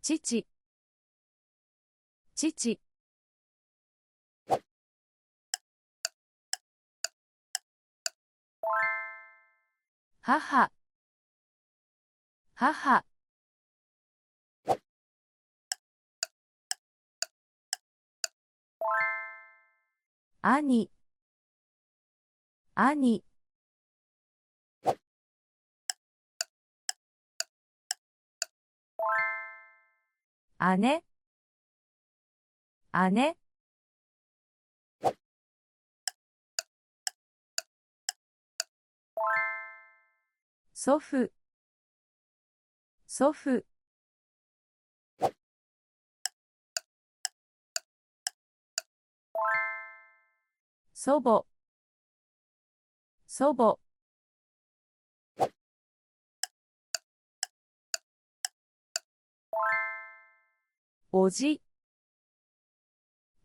父、父、母、母、兄、兄、姉、姉、祖父、祖父、祖母、祖母、おじ、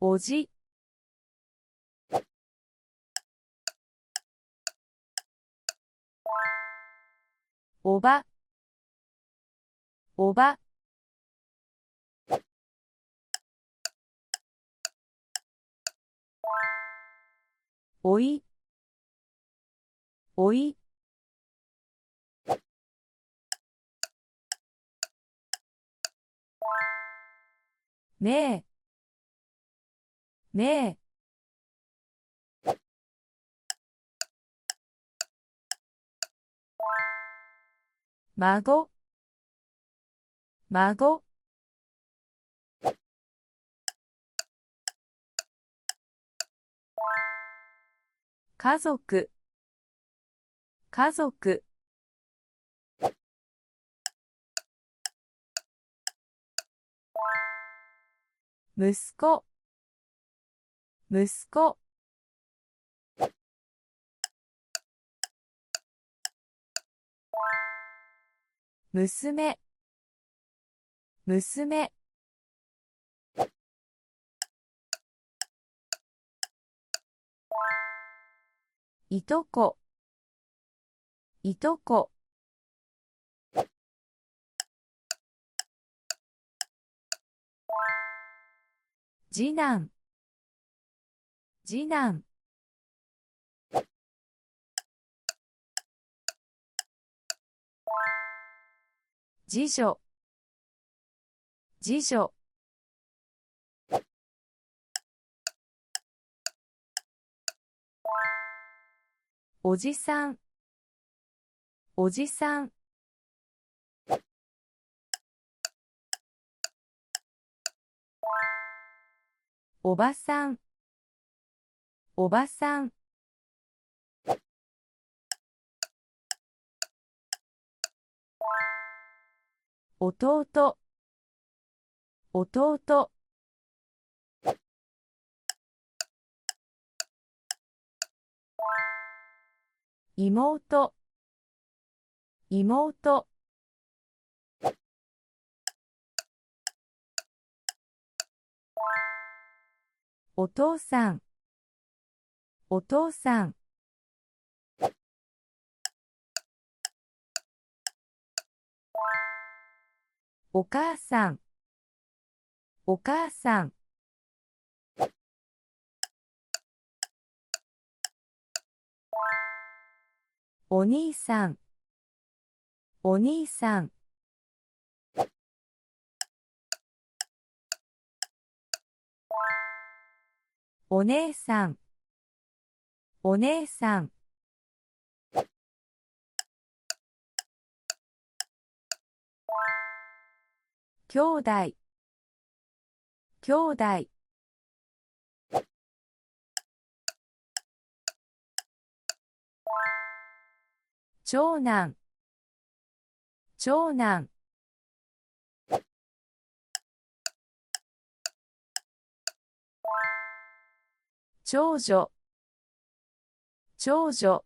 おじ、おば、おば、おい、おい、めい、めい、孫、孫、家族、家族、息子、息子、娘、娘、いとこ、いとこ、次男、次男、次女、次女、おじさん、おじさん、おばさん、おばさん、弟、弟、妹、妹、お父さん、お父さん、お母さん、お母さん、お兄さん、お兄さん、お姉さん、お姉さん、兄弟、兄弟、長男、長男、長女、長女、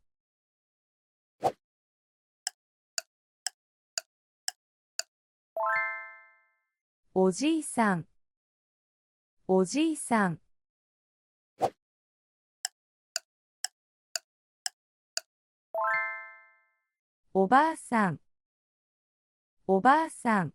おじいさん、おじいさん、おばあさん、おばあさん、